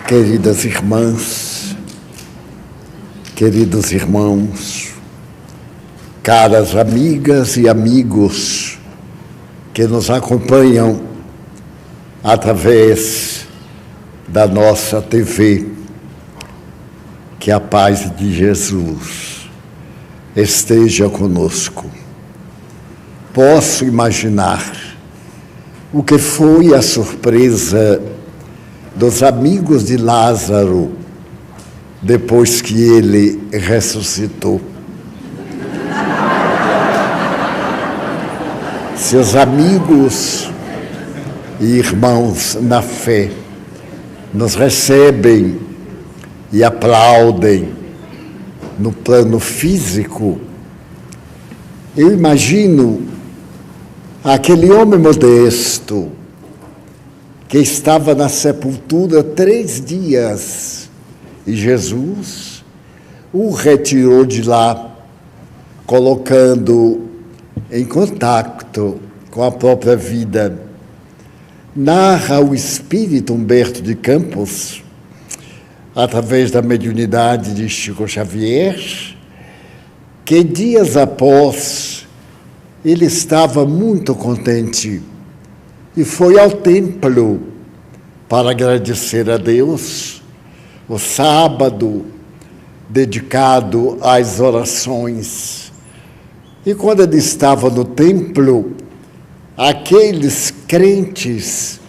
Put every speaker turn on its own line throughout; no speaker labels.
Queridas irmãs, queridos irmãos, caras amigas e amigos que nos acompanham através da nossa TV, que a paz de Jesus esteja conosco. Posso imaginar o que foi a surpresa dos amigos de Lázaro depois que ele ressuscitou. Seus amigos e irmãos na fé nos recebem e aplaudem no plano físico. Eu imagino aquele homem modesto que estava na sepultura 3 dias e Jesus o retirou de lá, colocando em contato com a própria vida. Narra o espírito Humberto de Campos, através da mediunidade de Chico Xavier, que dias após ele estava muito contente e foi ao templo para agradecer a Deus. O sábado dedicado às orações. E quando ele estava no templo, aqueles crentes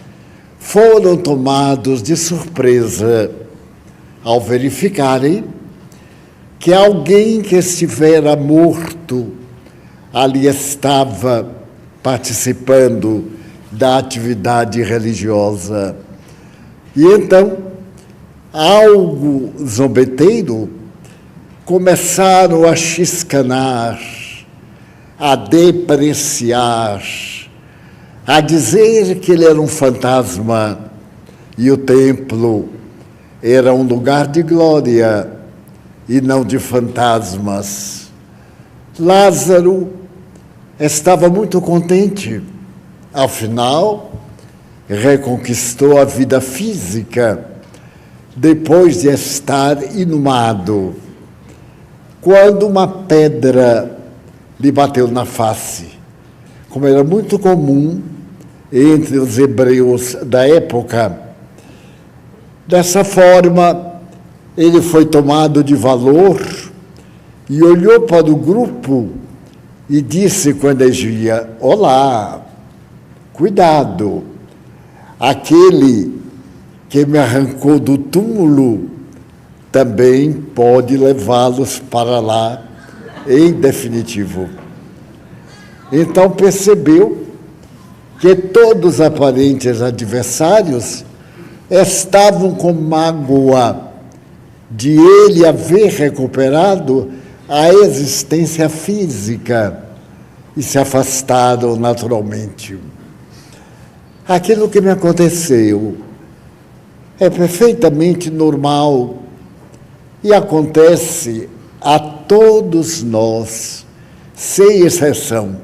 foram tomados de surpresa ao verificarem que alguém que estivera morto ali estava participando da atividade religiosa. E então, algo zombeteiro, começaram a chiscanar, a depreciar, a dizer que ele era um fantasma e o templo era um lugar de glória e não de fantasmas. Lázaro estava muito contente. Afinal, reconquistou a vida física depois de estar inumado, quando uma pedra lhe bateu na face, como era muito comum entre os hebreus da época. Dessa forma, ele foi tomado de valor e olhou para o grupo e disse com energia: "Olá, cuidado, aquele que me arrancou do túmulo também pode levá-los para lá em definitivo." Então percebeu que todos os aparentes adversários estavam com mágoa de ele haver recuperado a existência física e se afastaram naturalmente. Aquilo que me aconteceu é perfeitamente normal e acontece a todos nós, sem exceção,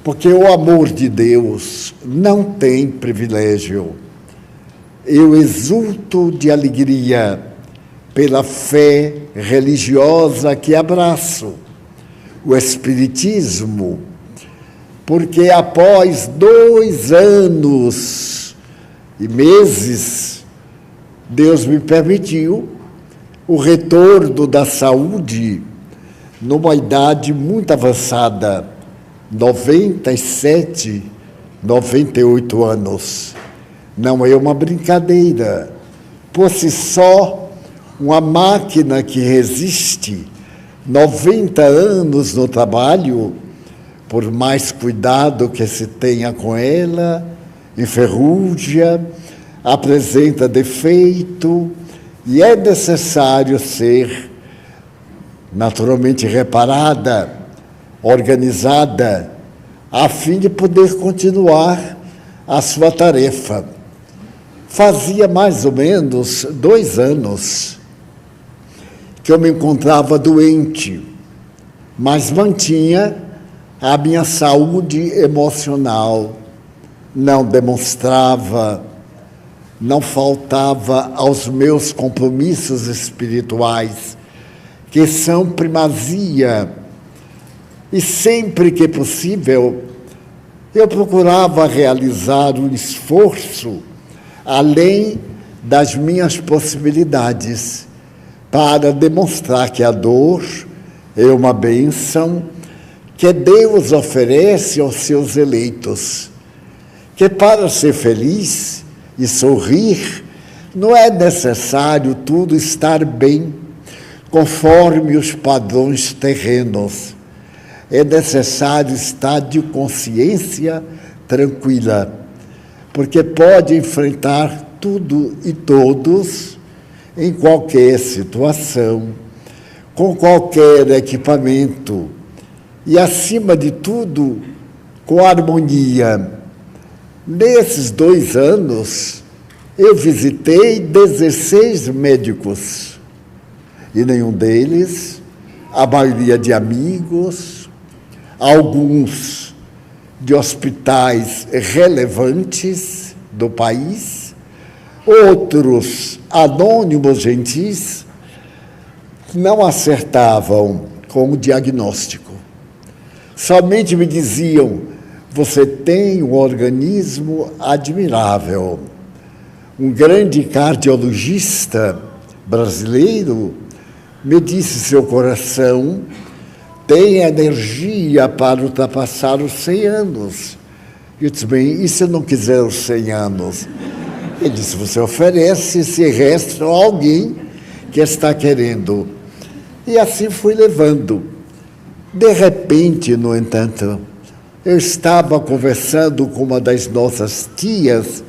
porque o amor de Deus não tem privilégio. Eu exulto de alegria pela fé religiosa que abraço, o Espiritismo, porque após 2 anos e meses, Deus me permitiu o retorno da saúde numa idade muito avançada, 97, 98 anos. Não é uma brincadeira. Por si só, uma máquina que resiste 90 anos no trabalho, por mais cuidado que se tenha com ela, enferruja, apresenta defeito, e é necessário ser naturalmente reparada, organizada, a fim de poder continuar a sua tarefa. Fazia mais ou menos 2 anos que eu me encontrava doente, mas mantinha a minha saúde emocional, não demonstrava não faltava aos meus compromissos espirituais, que são primazia. E sempre que possível, eu procurava realizar um esforço além das minhas possibilidades, para demonstrar que a dor é uma bênção que Deus oferece aos seus eleitos, que para ser feliz e sorrir, não é necessário tudo estar bem, conforme os padrões terrenos. É necessário estar de consciência tranquila, porque pode enfrentar tudo e todos, em qualquer situação, com qualquer equipamento, e, acima de tudo, com harmonia. Nesses 2 anos, eu visitei 16 médicos, e nenhum deles, a maioria de amigos, alguns de hospitais relevantes do país, outros anônimos gentis, não acertavam com o diagnóstico. Somente me diziam: você tem um organismo admirável. Um grande cardiologista brasileiro me disse: seu coração tem energia para ultrapassar os 100 anos. Eu disse: bem, e se eu não quiser os 100 anos? Ele disse: você oferece esse resto a alguém que está querendo. E assim fui levando. De repente, no entanto, eu estava conversando com uma das nossas tias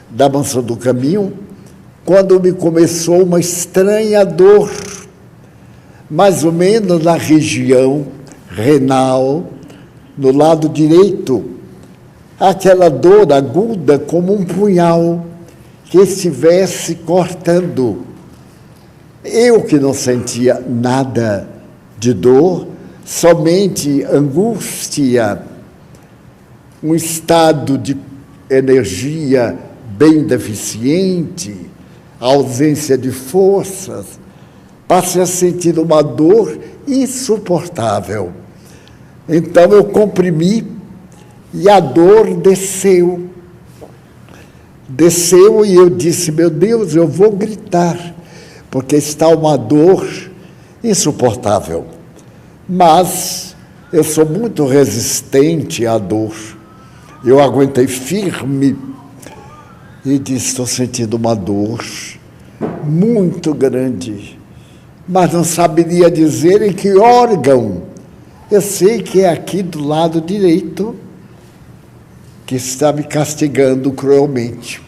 da Mansão do Caminho, quando me começou uma estranha dor, mais ou menos na região renal, no lado direito. Aquela dor aguda como um punhal que estivesse cortando. Eu que não sentia nada de dor, somente angústia, um estado de energia bem deficiente, ausência de forças, passei a sentir uma dor insuportável. Então eu comprimi e a dor desceu. Desceu e eu disse: meu Deus, eu vou gritar, porque está uma dor insuportável. Mas eu sou muito resistente à dor. Eu aguentei firme e disse: estou sentindo uma dor muito grande, mas não saberia dizer em que órgão. Eu sei que é aqui do lado direito, que está me castigando cruelmente.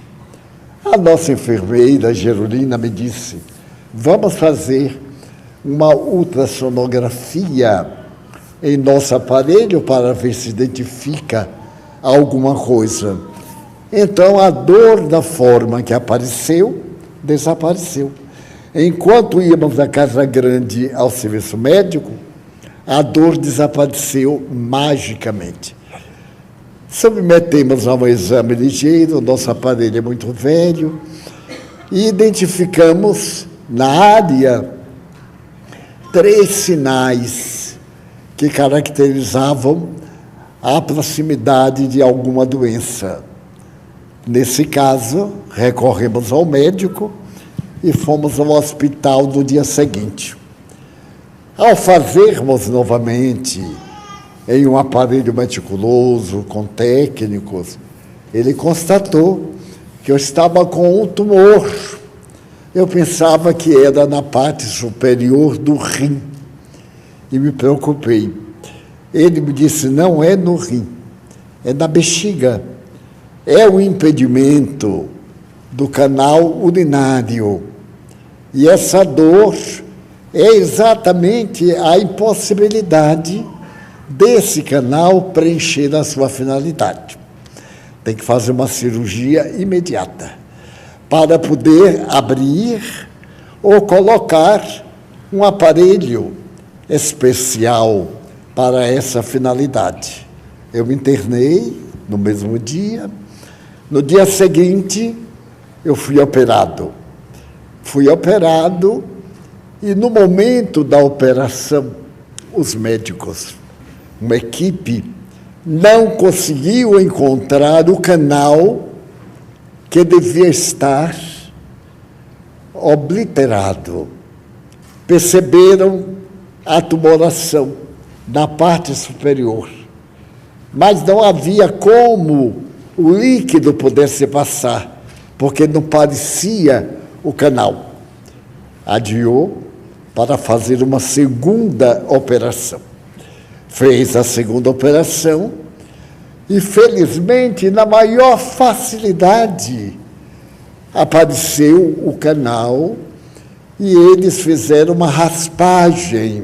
A nossa enfermeira, Gerolina, me disse: vamos fazer uma ultrassonografia em nosso aparelho para ver se identifica alguma coisa. Então, a dor da forma que apareceu, desapareceu. Enquanto íamos da Casa Grande ao serviço médico, a dor desapareceu magicamente. Submetemos a um exame ligeiro, nosso aparelho é muito velho, e identificamos na área 3 sinais que caracterizavam a proximidade de alguma doença. Nesse caso, recorremos ao médico e fomos ao hospital no dia seguinte. Ao fazermos novamente em um aparelho meticuloso, com técnicos, ele constatou que eu estava com um tumor. Eu pensava que era na parte superior do rim e me preocupei. Ele me disse: não é no rim, é na bexiga. É o impedimento do canal urinário. E essa dor é exatamente a impossibilidade desse canal preencher a sua finalidade. Tem que fazer uma cirurgia imediata para poder abrir ou colocar um aparelho especial para essa finalidade. Eu me internei no mesmo dia. No dia seguinte, eu fui operado. Fui operado e, no momento da operação, os médicos, uma equipe, não conseguiu encontrar o canal que devia estar obliterado. Perceberam a tumoração na parte superior, mas não havia como o líquido pudesse passar, porque não parecia o canal. Adiou para fazer uma segunda operação. Fez a segunda operação e, felizmente, na maior facilidade, apareceu o canal e eles fizeram uma raspagem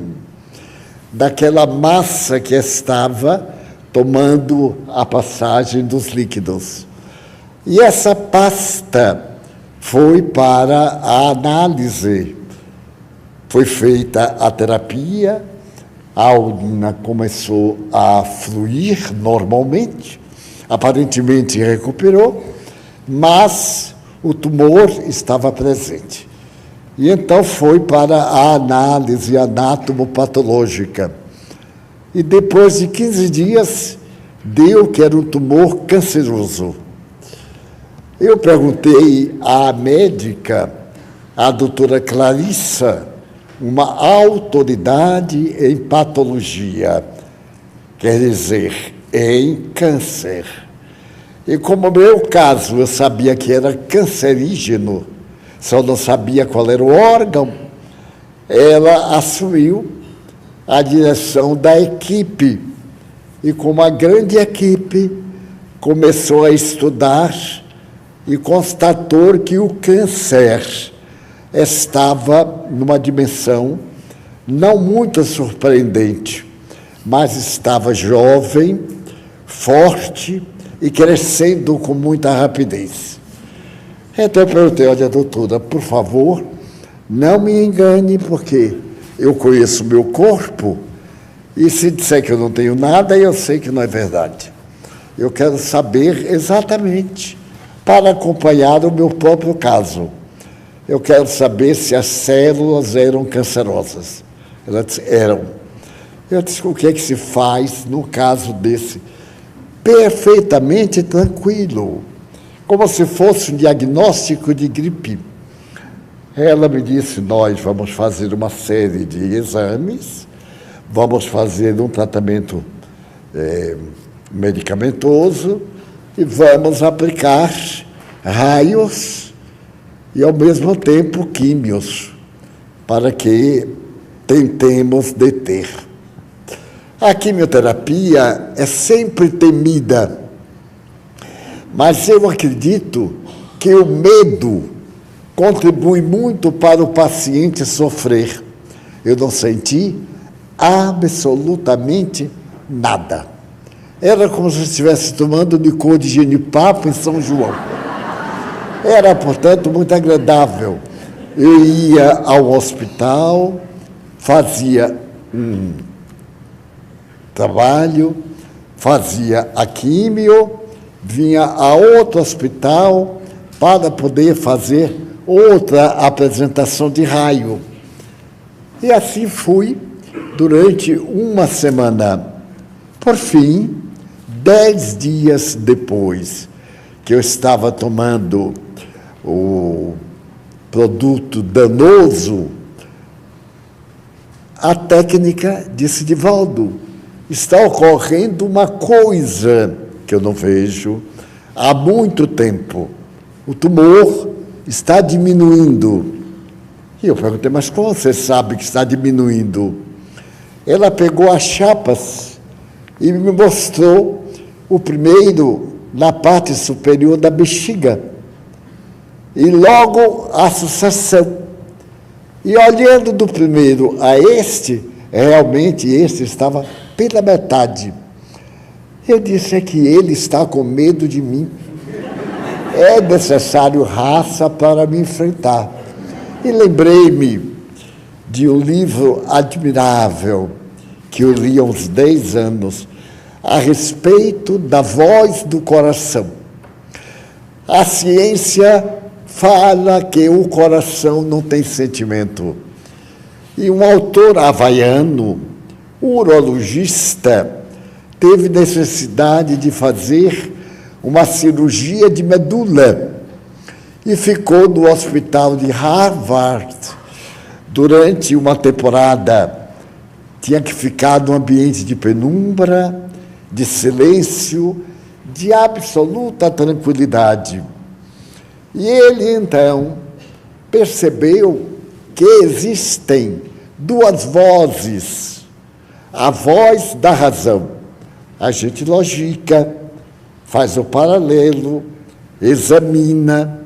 daquela massa que estava tomando a passagem dos líquidos. E essa pasta foi para a análise. Foi feita a terapia, a urina começou a fluir normalmente, aparentemente recuperou, mas o tumor estava presente. E então foi para a análise anatomopatológica. E depois de 15 dias, deu que era um tumor canceroso. Eu perguntei à médica, a doutora Clarissa, uma autoridade em patologia, quer dizer, em câncer. E como no meu caso, eu sabia que era cancerígeno, só não sabia qual era o órgão, ela assumiu a direção da equipe. E com uma grande equipe, começou a estudar e constatou que o câncer estava numa dimensão não muito surpreendente, mas estava jovem, forte e crescendo com muita rapidez. Então eu perguntei: olha, doutora, por favor, não me engane, porque eu conheço o meu corpo e se disser que eu não tenho nada, eu sei que não é verdade. Eu quero saber exatamente, para acompanhar o meu próprio caso. Eu quero saber se as células eram cancerosas. Ela disse: eram. Eu disse: o que é que se faz no caso desse? Perfeitamente tranquilo, como se fosse um diagnóstico de gripe. Ela me disse: nós vamos fazer uma série de exames, vamos fazer um tratamento medicamentoso e vamos aplicar raios e, ao mesmo tempo, químios, para que tentemos deter. A quimioterapia é sempre temida, mas eu acredito que o medo contribui muito para o paciente sofrer. Eu não senti absolutamente nada. Era como se eu estivesse tomando licor de genipapo em São João. Era, portanto, muito agradável. Eu ia ao hospital, fazia trabalho, fazia a químio, vinha a outro hospital para poder fazer outra apresentação de raio. E assim fui durante uma semana. Por fim, 10 dias depois que eu estava tomando o produto danoso, a técnica disse: Divaldo, está ocorrendo uma coisa que eu não vejo há muito tempo. O tumor está diminuindo. E eu perguntei: mas como você sabe que está diminuindo? Ela pegou as chapas e me mostrou o primeiro na parte superior da bexiga. E logo a sucessão. E olhando do primeiro a este, realmente este estava pela metade. Eu disse: é que ele está com medo de mim. É necessário raça para me enfrentar. E lembrei-me de um livro admirável que eu li há uns 10 anos, a respeito da voz do coração. A ciência fala que o coração não tem sentimento. E um autor havaiano, urologista, teve necessidade de fazer uma cirurgia de medula e ficou no hospital de Harvard durante uma temporada. Tinha que ficar num ambiente de penumbra, de silêncio, de absoluta tranquilidade. E ele, então, percebeu que existem duas vozes. A voz da razão. A gente logica, faz o paralelo, examina,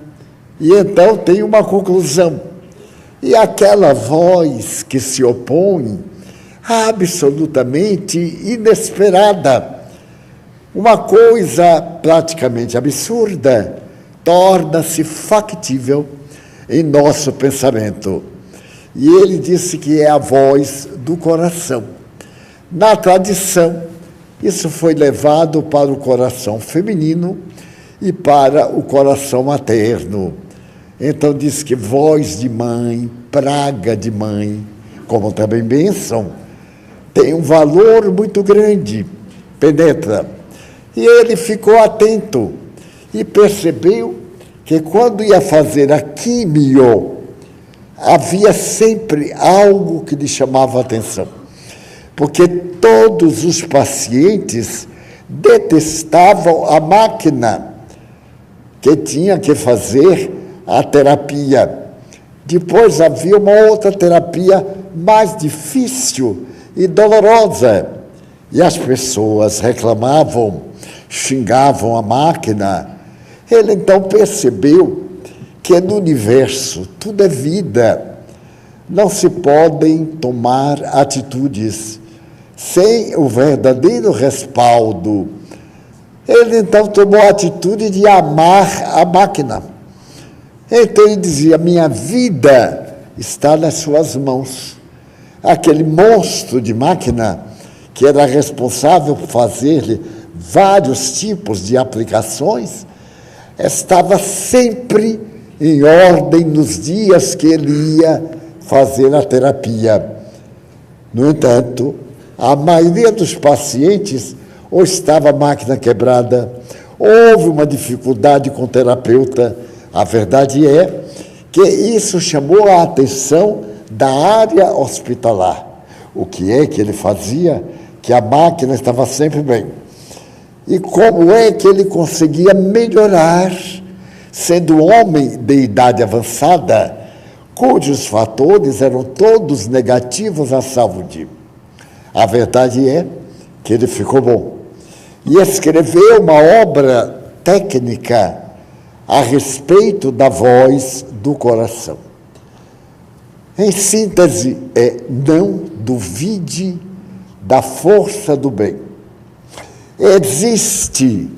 e então tem uma conclusão. E aquela voz que se opõe, absolutamente inesperada, uma coisa praticamente absurda, torna-se factível em nosso pensamento. E ele disse que é a voz do coração. Na tradição, isso foi levado para o coração feminino e para o coração materno. Então diz que voz de mãe, praga de mãe, como também bênção, tem um valor muito grande, penetra. E ele ficou atento e percebeu que quando ia fazer a quimio, havia sempre algo que lhe chamava a atenção. Porque todos os pacientes detestavam a máquina que tinha que fazer a terapia. Depois havia uma outra terapia mais difícil e dolorosa. E as pessoas reclamavam, xingavam a máquina. Ele então percebeu que no universo tudo é vida. Não se podem tomar atitudes sem o verdadeiro respaldo. Ele então tomou a atitude de amar a máquina. Então ele dizia: minha vida está nas suas mãos. Aquele monstro de máquina que era responsável por fazer-lhe vários tipos de aplicações, estava sempre em ordem nos dias que ele ia fazer a terapia. No entanto, a maioria dos pacientes ou estava a máquina quebrada, houve uma dificuldade com o terapeuta. A verdade é que isso chamou a atenção da área hospitalar. O que é que ele fazia? Que a máquina estava sempre bem. E como é que ele conseguia melhorar, sendo homem de idade avançada, cujos fatores eram todos negativos à saúde? A verdade é que ele ficou bom. E escreveu uma obra técnica a respeito da voz do coração. Em síntese, não duvide da força do bem. Existe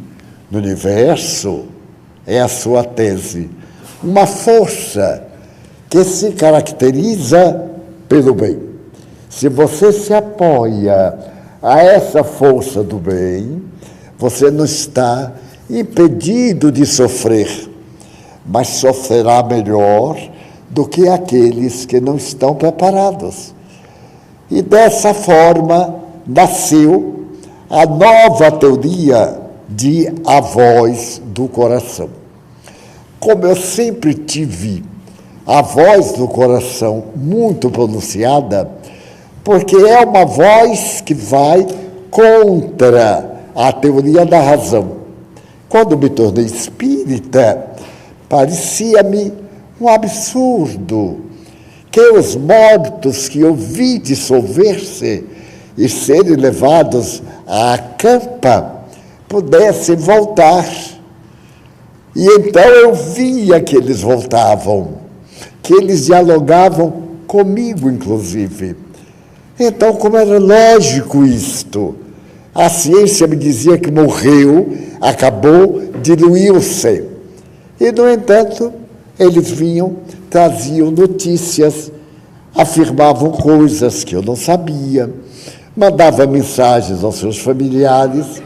no universo, é a sua tese, uma força que se caracteriza pelo bem. Se você se apoia a essa força do bem, você não está impedido de sofrer, mas sofrerá melhor do que aqueles que não estão preparados. E dessa forma nasceu a nova teoria de a voz do coração. Como eu sempre tive a voz do coração muito pronunciada, porque é uma voz que vai contra a teoria da razão. Quando me tornei espírita, parecia-me um absurdo que os mortos que eu vi dissolver-se e serem levados à campa pudessem voltar. E então eu via que eles voltavam, que eles dialogavam comigo, inclusive. Então, como era lógico isto? A ciência me dizia que morreu, acabou, diluiu-se. E, no entanto, eles vinham, traziam notícias, afirmavam coisas que eu não sabia, mandavam mensagens aos seus familiares.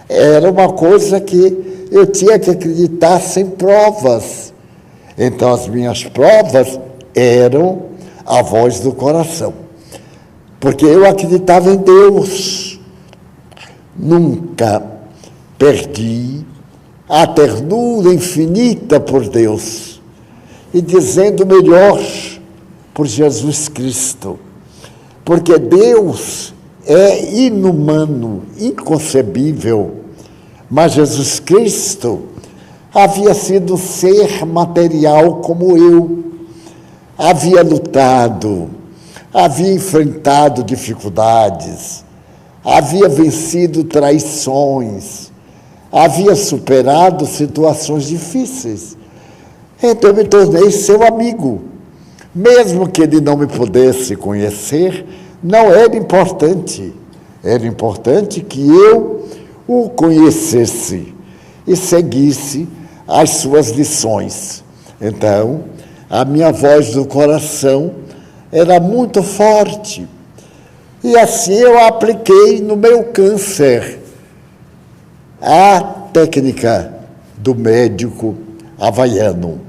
Era uma coisa que eu tinha que acreditar sem provas. Então, as minhas provas eram a voz do coração. Porque eu acreditava em Deus. Nunca perdi a ternura infinita por Deus. E dizendo melhor, por Jesus Cristo. Porque Deus é inumano, inconcebível. Mas Jesus Cristo havia sido ser material como eu. Havia lutado, havia enfrentado dificuldades, havia vencido traições, havia superado situações difíceis. Então eu me tornei seu amigo. Mesmo que ele não me pudesse conhecer, não era importante. Era importante que eu o conhecesse e seguisse as suas lições. Então, a minha voz do coração era muito forte. E assim eu apliquei no meu câncer a técnica do médico havaiano.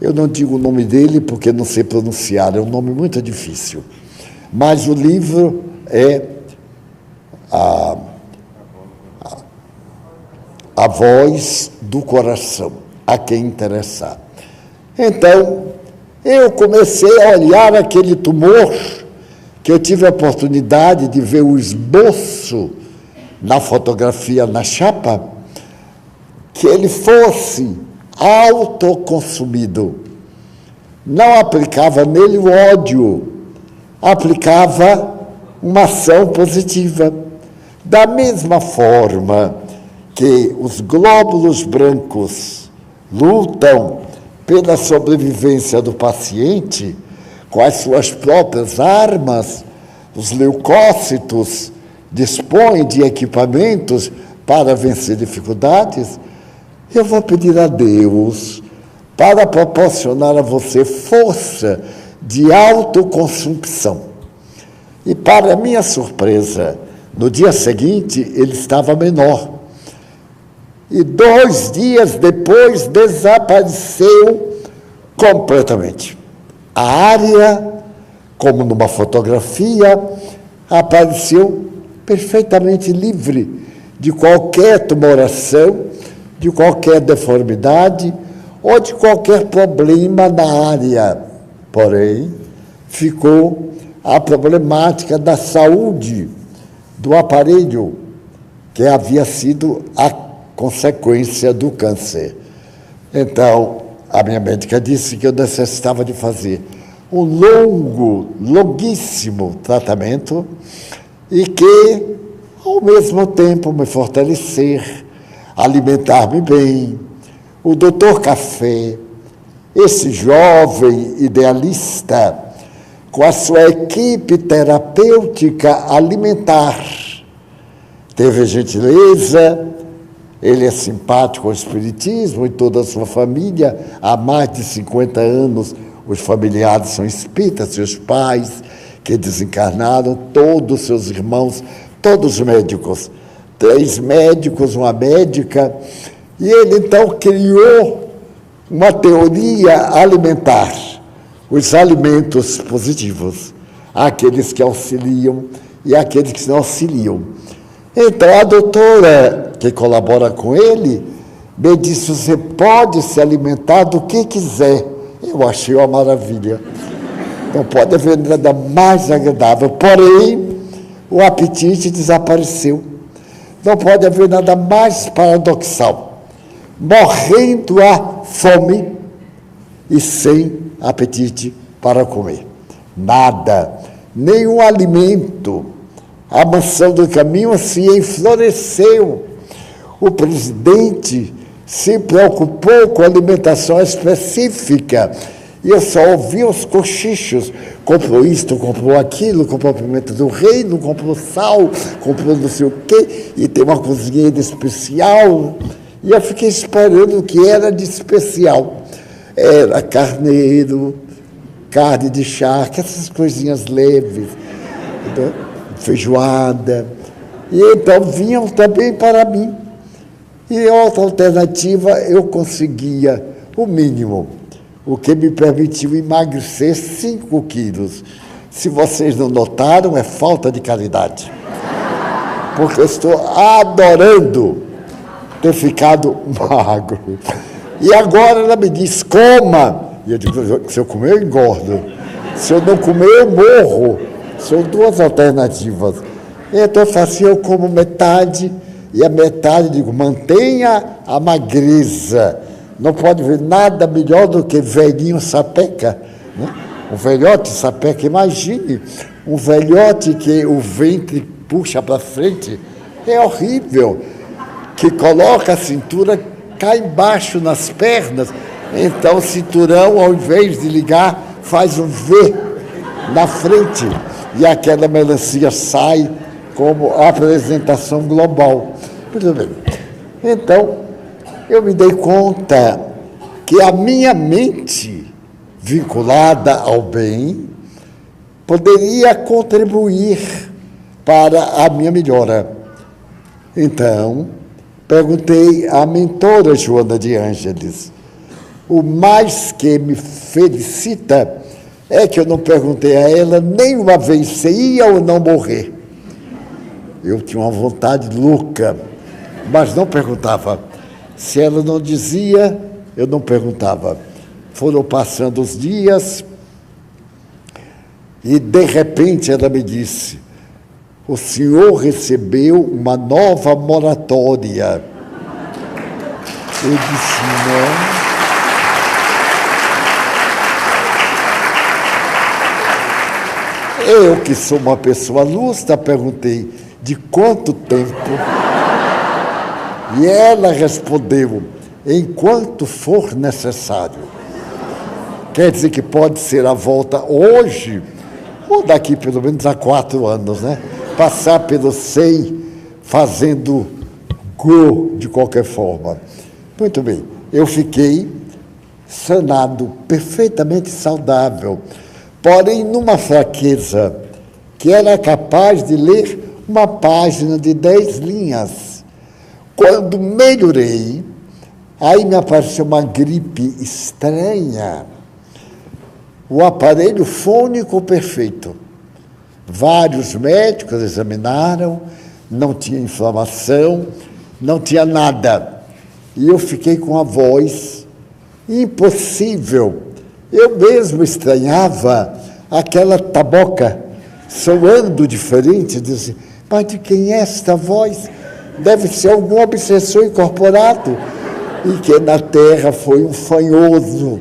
Eu não digo o nome dele porque não sei pronunciar, é um nome muito difícil. Mas o livro é A Voz do Coração, a quem interessar. Então, eu comecei a olhar aquele tumor, que eu tive a oportunidade de ver o esboço na fotografia, na chapa, que ele fosse autoconsumido. Não aplicava nele o ódio, aplicava uma ação positiva. Da mesma forma que os glóbulos brancos lutam pela sobrevivência do paciente com as suas próprias armas, os leucócitos dispõem de equipamentos para vencer dificuldades. Eu vou pedir a Deus para proporcionar a você força de autoconsumpção. E, para minha surpresa, no dia seguinte, ele estava menor. E 2 dias depois, desapareceu completamente. A área, como numa fotografia, apareceu perfeitamente livre de qualquer tumoração, de qualquer deformidade ou de qualquer problema na área. Porém, ficou a problemática da saúde do aparelho, que havia sido a consequência do câncer. Então, a minha médica disse que eu necessitava de fazer um longuíssimo tratamento e que, ao mesmo tempo, me fortalecer, alimentar-me bem. O doutor Café, esse jovem idealista, com a sua equipe terapêutica alimentar, teve a gentileza. Ele é simpático ao espiritismo e toda a sua família. Há mais de 50 anos, os familiares são espíritas, seus pais, que desencarnaram, todos seus irmãos, todos médicos. 3 médicos, uma médica. E ele, então, criou uma teoria alimentar. Os alimentos positivos, aqueles que auxiliam e aqueles que não auxiliam. Então, a doutora que colabora com ele me disse: você pode se alimentar do que quiser. Eu achei uma maravilha. Não pode haver nada mais agradável. Porém, o apetite desapareceu. Não pode haver nada mais paradoxal. Morrendo a fome e sem apetite para comer. Nada, nenhum alimento. A maçã do caminho se enfloresceu. O presidente se preocupou com alimentação específica. E eu só ouvi os cochichos. Comprou isto, comprou aquilo, comprou pimenta do reino, comprou sal, comprou não sei o quê, e tem uma cozinheira especial. E eu fiquei esperando o que era de especial. Era carneiro, carne de charque, essas coisinhas leves, feijoada. E então vinham também para mim. E outra alternativa, eu conseguia o mínimo. o que me permitiu emagrecer 5 quilos. Se vocês não notaram, é falta de caridade. Porque eu estou adorando ter ficado magro. E agora ela me diz, coma. E eu digo, se eu comer, eu engordo. Se eu não comer, eu morro. São 2 alternativas. Então eu faço assim, eu como metade, e a metade, digo, mantenha a magreza. Não pode ver nada melhor do que velhinho sapeca, né? Um velhote sapeca, imagine, um velhote que o ventre puxa para frente, é horrível, que coloca a cintura cá embaixo nas pernas, então o cinturão, ao invés de ligar, faz um V na frente, e aquela melancia sai como apresentação global. Muito bem. Então, eu me dei conta que a minha mente, vinculada ao bem, poderia contribuir para a minha melhora. Então, perguntei à mentora Joana de Ângeles. O mais que me felicita é que eu não perguntei a ela nem uma vez se ia ou não morrer. Eu tinha uma vontade louca, mas não perguntava. Se ela não dizia, eu não perguntava. Foram passando os dias e, de repente, ela me disse, o senhor recebeu uma nova moratória. Eu disse, não. Eu, que sou uma pessoa lúcida, perguntei, de quanto tempo? E ela respondeu, enquanto for necessário. Quer dizer que pode ser a volta hoje, ou daqui pelo menos a 4 anos, né? Passar pelo 100 fazendo go de qualquer forma. Muito bem, eu fiquei sanado, perfeitamente saudável, porém numa fraqueza que era capaz de ler uma página de 10 linhas. Quando melhorei, aí me apareceu uma gripe estranha. O aparelho fônico perfeito. Vários médicos examinaram, não tinha inflamação, não tinha nada. E eu fiquei com a voz impossível. Eu mesmo estranhava aquela taboca soando diferente. Disse, mas de quem é esta voz? Deve ser algum obsessor incorporado. E que na terra foi um fanhoso.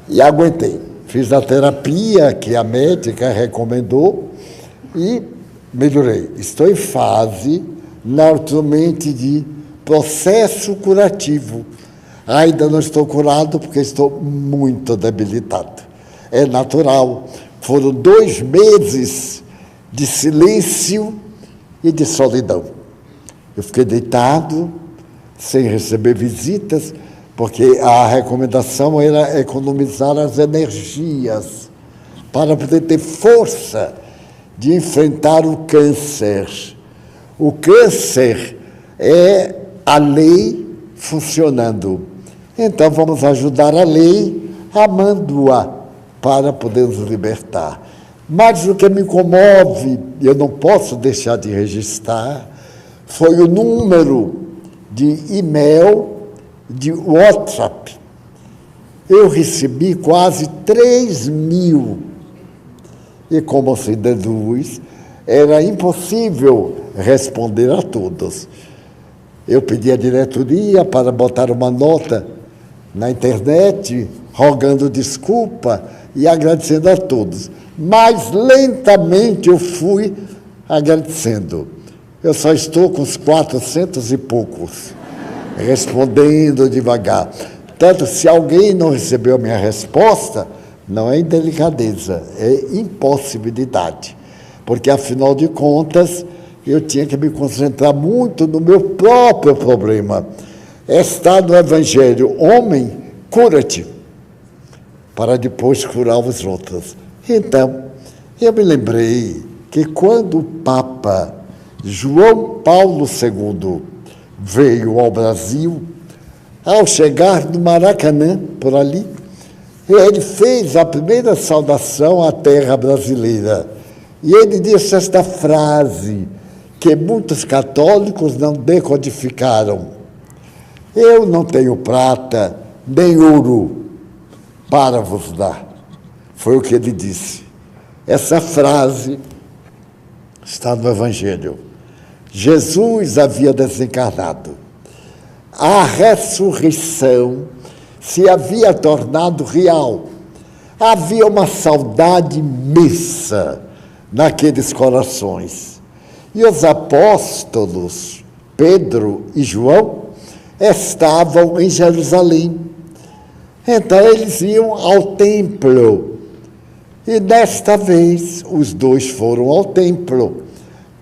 E aguentei. Fiz a terapia que a médica recomendou e melhorei. Estou em fase, naturalmente, de processo curativo. Ainda não estou curado porque estou muito debilitado. É natural. Foram 2 meses de silêncio e de solidão. Eu fiquei deitado, sem receber visitas, porque a recomendação era economizar as energias para poder ter força de enfrentar o câncer. O câncer é a lei funcionando. Então, vamos ajudar a lei amando-a para poder nos libertar. Mas o que me comove, eu não posso deixar de registrar, foi o número de e-mail, de WhatsApp. Eu recebi quase 3.000. E como se deduz, era impossível responder a todos. Eu pedi à diretoria para botar uma nota na internet, rogando desculpa e agradecendo a todos. Mas lentamente eu fui agradecendo. Eu só estou com uns 400 e poucos, respondendo devagar. Tanto, se alguém não recebeu a minha resposta, não é indelicadeza, é impossibilidade. Porque, afinal de contas, eu tinha que me concentrar muito no meu próprio problema. Está no Evangelho, homem, cura-te, para depois curar os outros. Então, eu me lembrei que quando o Papa João Paulo II veio ao Brasil, Ao chegar no Maracanã, por ali, ele fez a primeira saudação à terra brasileira. E ele disse esta frase que muitos católicos não decodificaram: eu não tenho prata nem ouro para vos dar. Foi o que ele disse. Essa frase está no Evangelho. Jesus havia desencarnado. A ressurreição se havia tornado real. Havia uma saudade imensa naqueles corações. E os apóstolos, Pedro e João, estavam em Jerusalém. Então eles iam ao templo. E desta vez os dois foram ao templo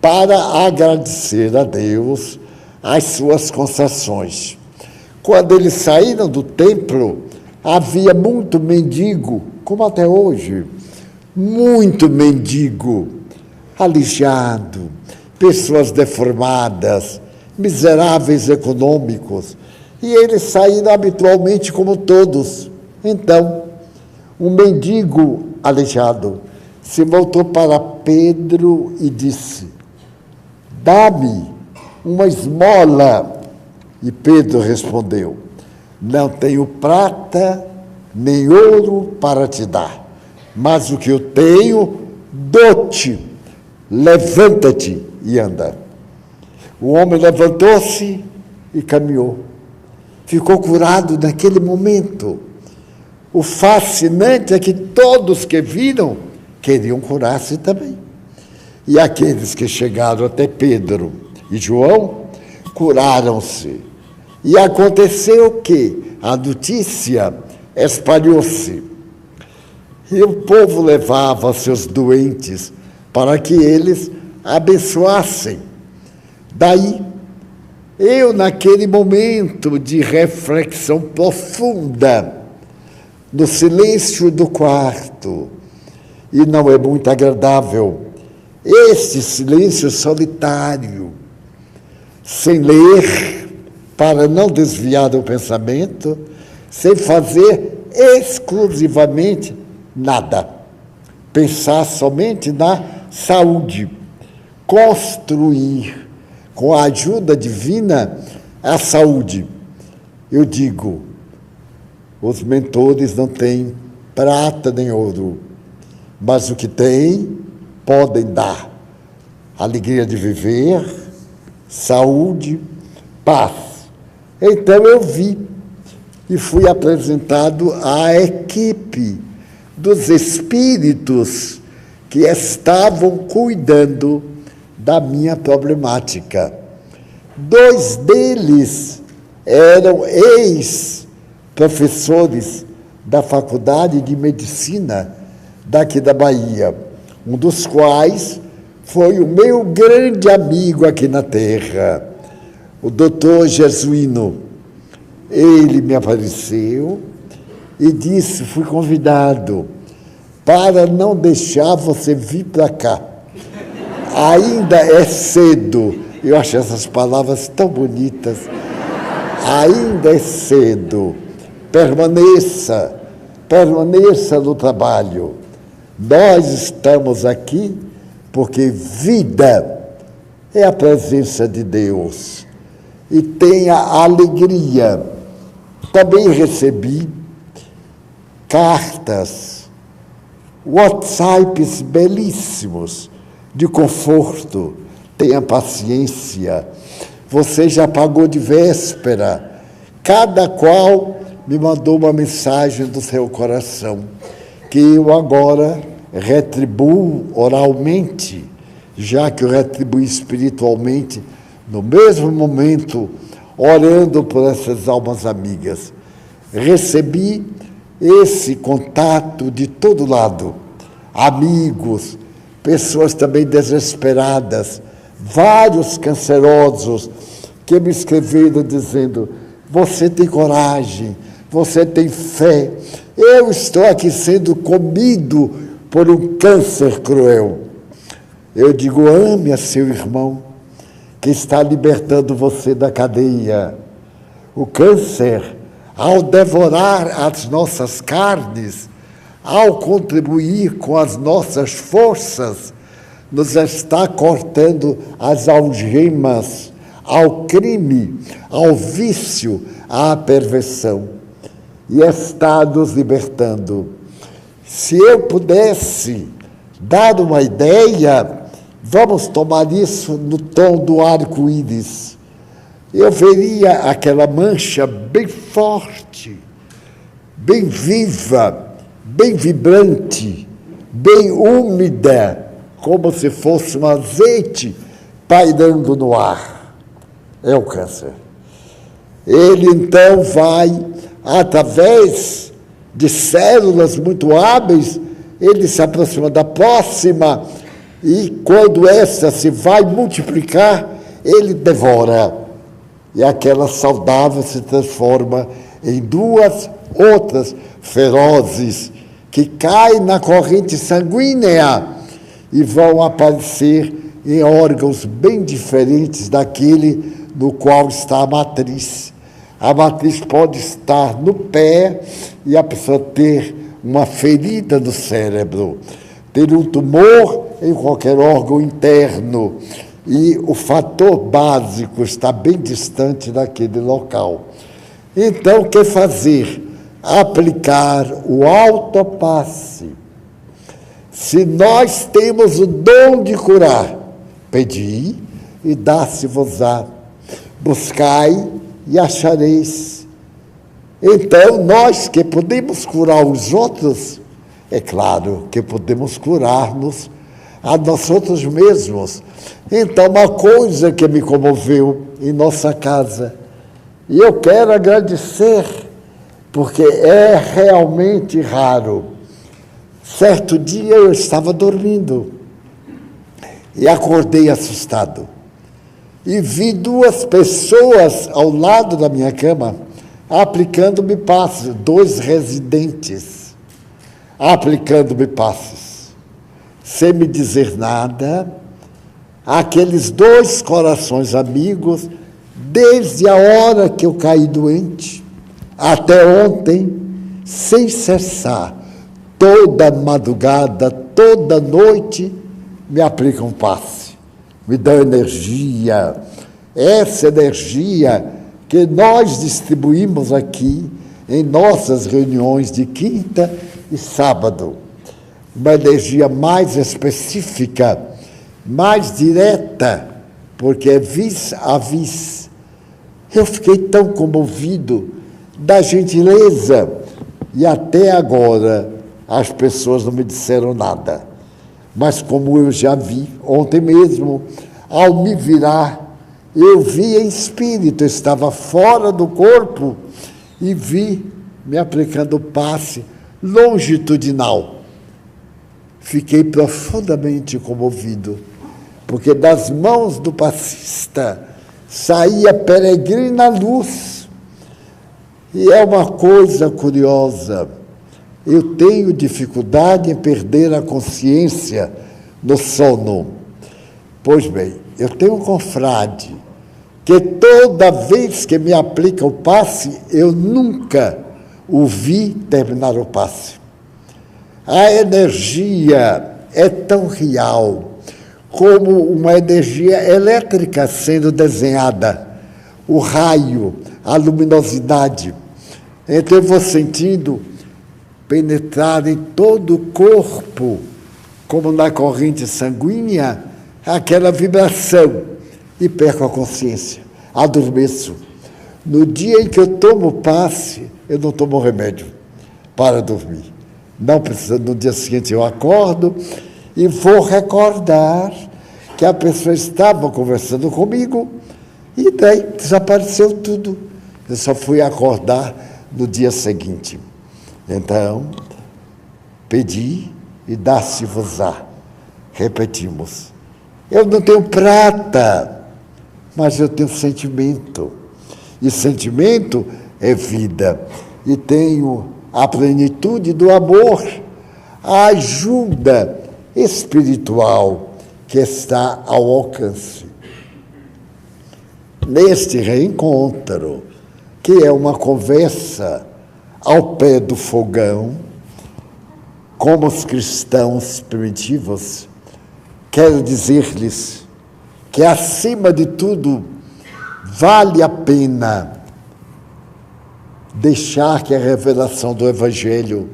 para agradecer a Deus as suas concessões. Quando eles saíram do templo, havia muito mendigo, como até hoje, muito mendigo, aleijado, pessoas deformadas, miseráveis econômicos, e eles saíram habitualmente como todos. Então, um mendigo aleijado se voltou para Pedro e disse: dá-me uma esmola. E Pedro respondeu: não tenho prata nem ouro para te dar, mas o que eu tenho, dou-te. Levanta-te e anda. O homem levantou-se e caminhou. Ficou curado naquele momento. O fascinante é que todos que viram queriam curar-se também. E aqueles que chegaram até Pedro e João curaram-se. E aconteceu que a notícia espalhou-se. E o povo levava seus doentes para que eles abençoassem. Daí, eu, naquele momento de reflexão profunda, no silêncio do quarto, e não é muito agradável, este silêncio solitário, sem ler, para não desviar o pensamento, sem fazer exclusivamente nada. Pensar somente na saúde. Construir, com a ajuda divina, a saúde. Eu digo, os mentores não têm prata nem ouro, mas o que têm, podem dar. Alegria de viver, saúde, paz. Então eu vi e fui apresentado à equipe dos espíritos que estavam cuidando da minha problemática. 2 deles eram ex-professores da Faculdade de Medicina daqui da Bahia, um dos quais foi o meu grande amigo aqui na Terra, o doutor Jesuíno. Ele me apareceu e disse: fui convidado para não deixar você vir para cá. Ainda é cedo. Eu acho essas palavras tão bonitas. Ainda é cedo. Permaneça no trabalho. Nós estamos aqui porque vida é a presença de Deus. E tenha alegria. Também recebi cartas, WhatsApps belíssimos, de conforto. Tenha paciência. Você já pagou de véspera. Cada qual me mandou uma mensagem do seu coração, que eu agora retribuo oralmente, já que eu retribuí espiritualmente, no mesmo momento, orando por essas almas amigas. Recebi esse contato de todo lado, amigos, pessoas também desesperadas, vários cancerosos que me escreveram dizendo: você tem coragem, você tem fé, eu estou aqui sendo comido por um câncer cruel. Eu digo: ame a seu irmão, que está libertando você da cadeia. O câncer ao devorar as nossas carnes, ao contribuir com as nossas forças, nos está cortando as algemas ao crime, ao vício, à perversão, e está nos libertando. Se eu pudesse dar uma ideia, vamos tomar isso no tom do arco-íris. Eu veria aquela mancha bem forte, bem viva, bem vibrante, bem úmida, como se fosse um azeite pairando no ar. É o câncer. Ele então vai, através de células muito hábeis, ele se aproxima da próxima e, quando essa se vai multiplicar, ele devora. E aquela saudável se transforma em duas outras ferozes que caem na corrente sanguínea e vão aparecer em órgãos bem diferentes daquele no qual está a matriz. A matriz pode estar no pé e a pessoa ter uma ferida no cérebro, ter um tumor em qualquer órgão interno, e o fator básico está bem distante daquele local. Então, o que fazer? Aplicar o autopasse. Se nós temos o dom de curar, pedi e dá-se-vos-á. Buscai e achareis. Então, nós que podemos curar os outros, é claro que podemos curar-nos a nós outros mesmos. Então, uma coisa que me comoveu em nossa casa, e eu quero agradecer, porque é realmente raro. Certo dia eu estava dormindo e acordei assustado. E vi duas pessoas ao lado da minha cama aplicando-me passes, 2 residentes aplicando-me passes. Sem me dizer nada, aqueles 2 corações amigos, desde a hora que eu caí doente, até ontem, sem cessar, toda madrugada, toda noite, me aplicam passe, me dão energia. Essa energia que nós distribuímos aqui em nossas reuniões de quinta e sábado, uma energia mais específica, mais direta, porque é vis a vis. Eu fiquei tão comovido da gentileza, e até agora as pessoas não me disseram nada. Mas como eu já vi ontem mesmo, ao me virar, eu vi em espírito, eu estava fora do corpo e vi me aplicando passe longitudinal. Fiquei profundamente comovido, porque das mãos do passista saía peregrina luz. E é uma coisa curiosa, eu tenho dificuldade em perder a consciência no sono. Pois bem, eu tenho um confrade que toda vez que me aplica o passe, eu nunca o vi terminar o passe. A energia é tão real como uma energia elétrica sendo desenhada, o raio, a luminosidade. Então eu vou sentindo penetrar em todo o corpo, como na corrente sanguínea, aquela vibração, e perco a consciência, adormeço. No dia em que eu tomo passe, eu não tomo remédio para dormir. Não precisa, no dia seguinte eu acordo e vou recordar que a pessoa estava conversando comigo e daí desapareceu tudo. Eu só fui acordar no dia seguinte. Então, pedi e dá-se-vos-á. Repetimos. Eu não tenho prata, mas eu tenho sentimento. E sentimento é vida. E tenho a plenitude do amor, a ajuda espiritual que está ao alcance. Neste reencontro, que é uma conversa ao pé do fogão, como os cristãos primitivos. Quero dizer-lhes que, acima de tudo, vale a pena deixar que a revelação do Evangelho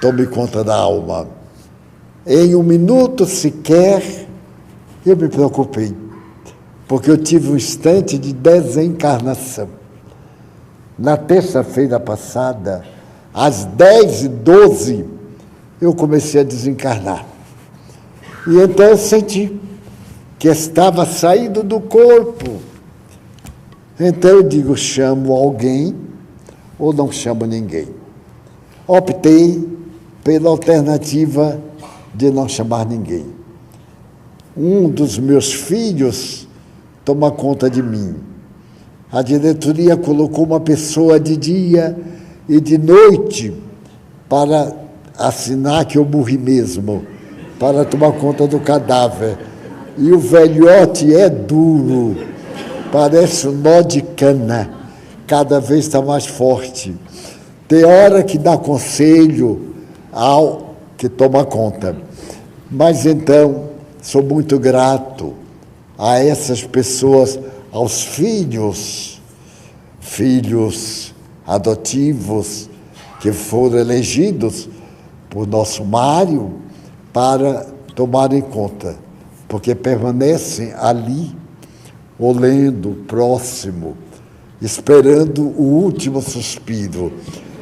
tome conta da alma. Em um minuto sequer, eu me preocupei, porque eu tive um instante de desencarnação. Na terça-feira passada, às 10h12, eu comecei a desencarnar. E então eu senti que estava saindo do corpo. Então eu digo, chamo alguém ou não chamo ninguém. Optei pela alternativa de não chamar ninguém. Um dos meus filhos toma conta de mim. A diretoria colocou uma pessoa de dia e de noite para assinar que eu morri mesmo, para tomar conta do cadáver. E o velhote é duro, parece um nó de cana, cada vez está mais forte. Tem hora que dá conselho ao que toma conta. Mas então, sou muito grato a essas pessoas, aos filhos adotivos que foram elegidos por nosso Mário para tomarem conta, porque permanecem ali, olhando, próximo, esperando o último suspiro.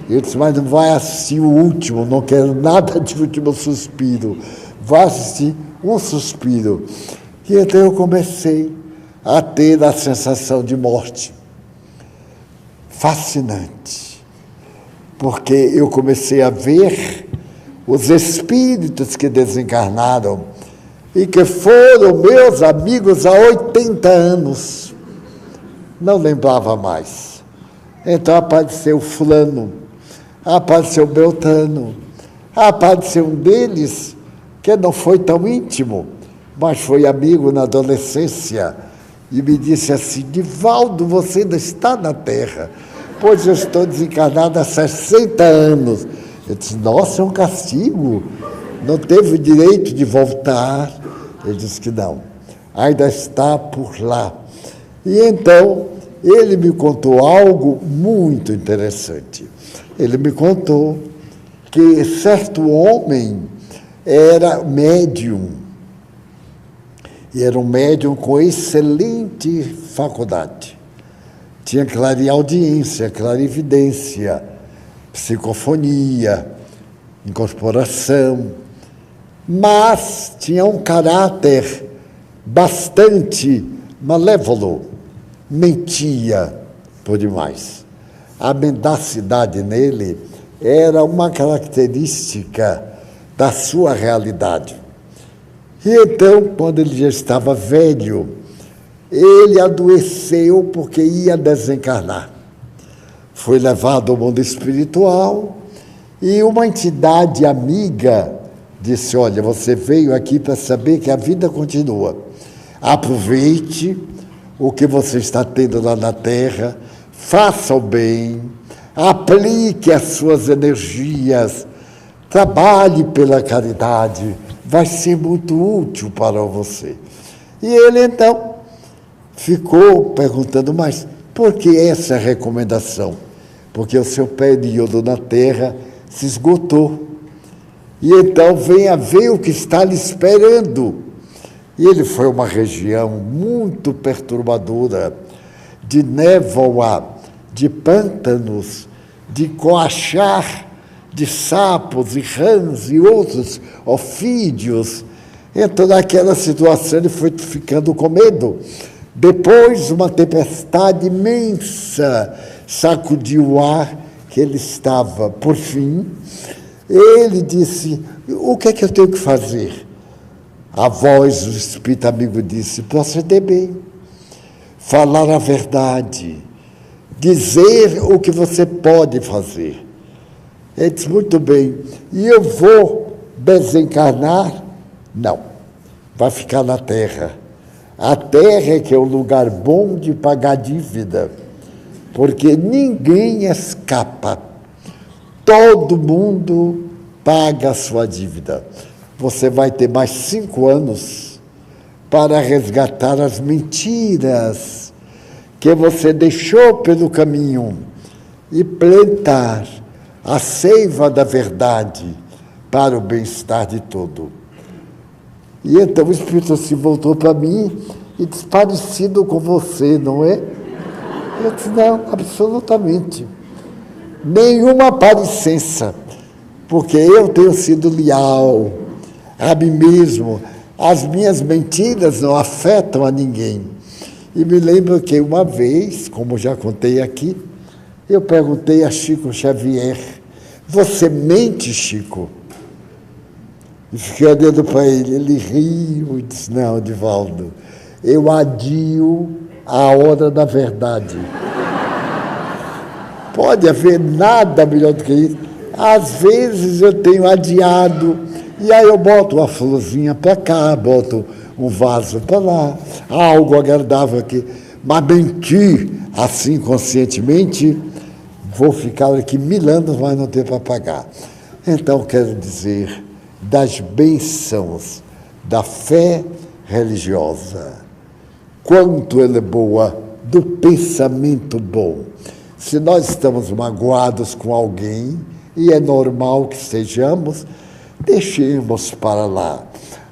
Eu disse, mas não vai assistir o último, não quero nada de último suspiro, vai assistir um suspiro. E então eu comecei a ter a sensação de morte. Fascinante, porque eu comecei a ver os espíritos que desencarnaram e que foram meus amigos há 80 anos. Não lembrava mais. Então apareceu fulano, apareceu Beltrano, apareceu um deles que não foi tão íntimo, mas foi amigo na adolescência, e me disse assim, Divaldo, você ainda está na Terra? Pois eu estou desencarnado há 60 anos. Eu disse, nossa, é um castigo, não teve o direito de voltar. Ele disse que não, ainda está por lá. E então, ele me contou algo muito interessante. Ele me contou que certo homem era médium, e era um médium com excelente faculdade. Tinha clareaudiência, clarividência, psicofonia, incorporação, mas tinha um caráter bastante malévolo, mentia por demais. A mendacidade nele era uma característica da sua realidade. E então, quando ele já estava velho, ele adoeceu porque ia desencarnar. Foi levado ao mundo espiritual e uma entidade amiga disse, olha, você veio aqui para saber que a vida continua. Aproveite o que você está tendo lá na Terra, faça o bem, aplique as suas energias, trabalhe pela caridade, vai ser muito útil para você. E ele, então, ficou perguntando, mas por que essa recomendação? Porque o seu período na Terra se esgotou. E então venha ver o que está lhe esperando. E ele foi a uma região muito perturbadora, de névoa, de pântanos, de coachar, de sapos e rãs e outros ofídeos. Então, naquela situação, ele foi ficando com medo. Depois, uma tempestade imensa sacudiu o ar que ele estava. Por fim, ele disse, o que é que eu tenho que fazer? A voz do Espírito amigo disse, proceder bem, falar a verdade, dizer o que você pode fazer. Ele disse, muito bem, e eu vou desencarnar? Não, vai ficar na Terra. A Terra é que é um lugar bom de pagar dívida, porque ninguém escapa. Todo mundo paga a sua dívida. Você vai ter mais 5 anos para resgatar as mentiras que você deixou pelo caminho e plantar a seiva da verdade para o bem-estar de todo. E então o Espírito assim voltou para mim e disse, parecido com você, não é? Eu disse, não, absolutamente. Nenhuma parecença, porque eu tenho sido leal a mim mesmo. As minhas mentiras não afetam a ninguém. E me lembro que uma vez, como já contei aqui, eu perguntei a Chico Xavier, você mente, Chico? E fiquei olhando para ele riu e disse, não, Divaldo, eu adio a hora da verdade. Pode haver nada melhor do que isso. Às vezes eu tenho adiado, e aí eu boto uma florzinha para cá, boto um vaso para lá, algo agradável aqui. Mas mentir assim conscientemente, vou ficar aqui 1000 anos, mas não ter para pagar. Então, quero dizer, das bênçãos da fé religiosa, quanto ela é boa, do pensamento bom. Se nós estamos magoados com alguém, e é normal que estejamos, deixemos para lá.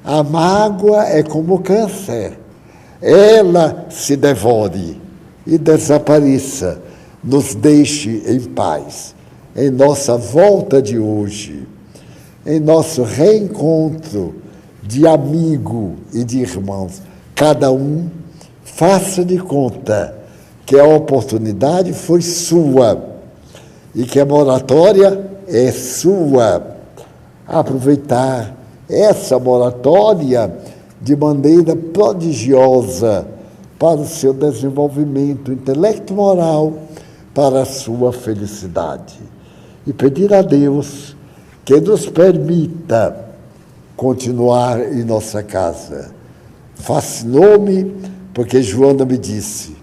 A mágoa é como câncer. Ela se devore e desapareça. Nos deixe em paz. Em nossa volta de hoje, em nosso reencontro de amigo e de irmãos, cada um faça de conta que a oportunidade foi sua e que a moratória é sua. Aproveitar essa moratória de maneira prodigiosa para o seu desenvolvimento intelecto-moral, para a sua felicidade. E pedir a Deus que nos permita continuar em nossa casa. Fascinou-me, porque Joana me disse,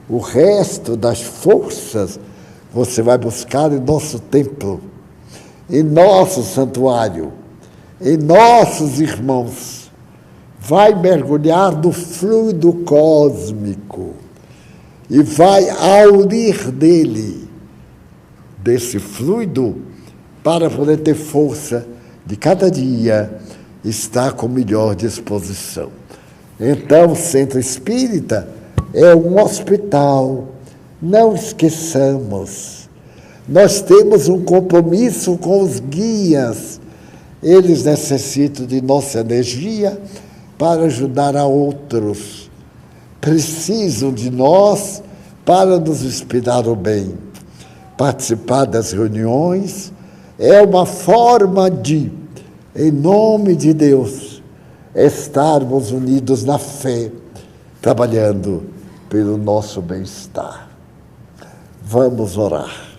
o resto das forças você vai buscar em nosso templo, em nosso santuário, em nossos irmãos. Vai mergulhar no fluido cósmico e vai aurir desse fluido, para poder ter força de cada dia estar com melhor disposição. Então, o Centro Espírita é um hospital. Não esqueçamos. Nós temos um compromisso com os guias. Eles necessitam de nossa energia para ajudar a outros. Precisam de nós para nos inspirar o bem. Participar das reuniões é uma forma de, em nome de Deus, estarmos unidos na fé, trabalhando pelo nosso bem-estar. Vamos orar.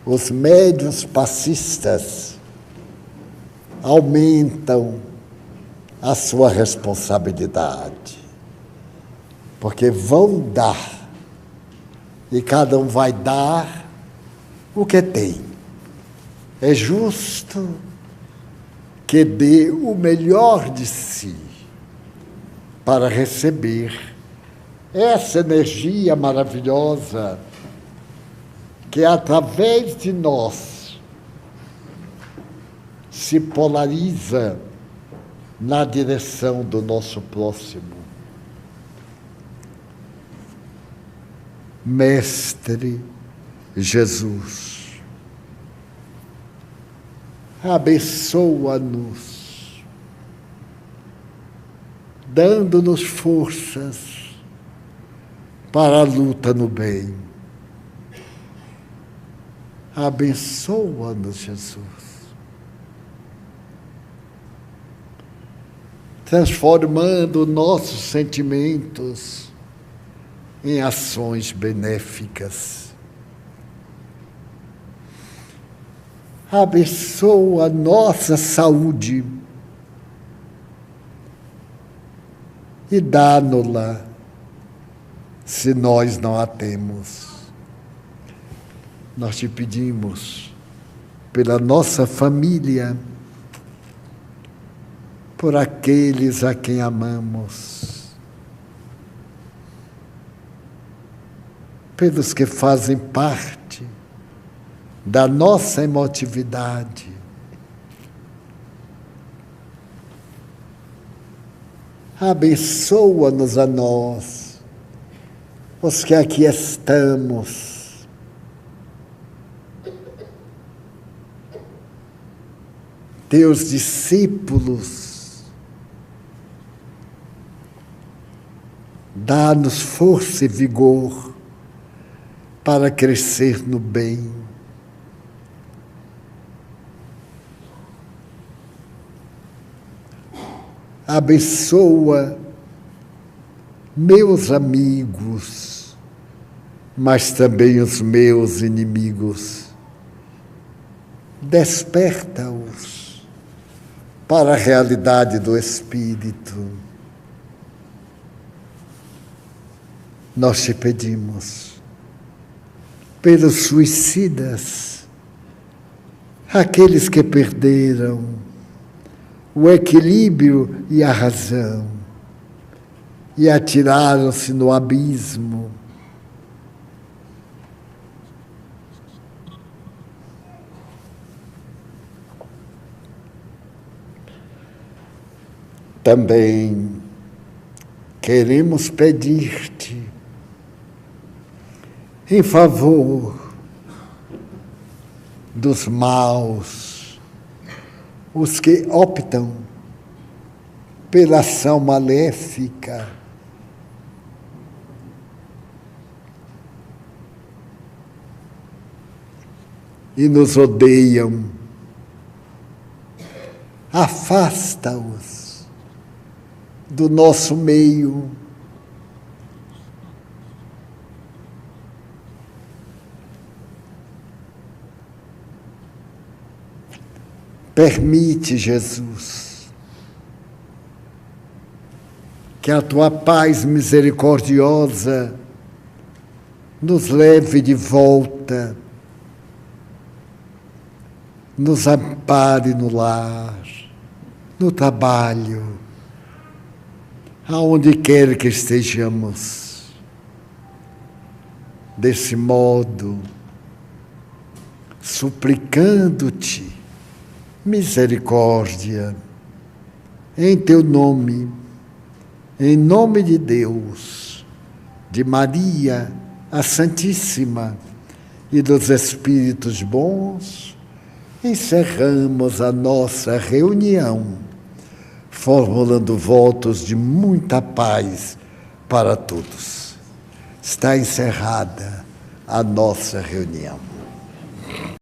Os médiuns passistas aumentam a sua responsabilidade, porque vão dar, e cada um vai dar o que tem. É justo que dê o melhor de si para receber essa energia maravilhosa que através de nós se polariza na direção do nosso próximo. Mestre Jesus, abençoa-nos, dando-nos forças para a luta no bem. Abençoa-nos, Jesus. Transformando nossos sentimentos em ações benéficas. abençoa a nossa saúde e dá-nos-la se nós não a temos. Nós te pedimos pela nossa família, por aqueles a quem amamos, pelos que fazem parte da nossa emotividade. Abençoa-nos a nós, os que aqui estamos, teus discípulos, dá-nos força e vigor para crescer no bem. Abençoa meus amigos, mas também os meus inimigos. Desperta-os para a realidade do Espírito. Nós te pedimos pelos suicidas, aqueles que perderam o equilíbrio e a razão e atiraram-se no abismo. Também queremos pedir-te em favor dos maus, os que optam pela ação maléfica, e nos odeiam. Afasta-os do nosso meio. Permite, Jesus, que a tua paz misericordiosa nos leve de volta, nos ampare no lar, no trabalho, aonde quer que estejamos. Desse modo, suplicando-te misericórdia, em teu nome, em nome de Deus, de Maria, a Santíssima, e dos Espíritos bons, encerramos a nossa reunião, formulando votos de muita paz para todos. Está encerrada a nossa reunião.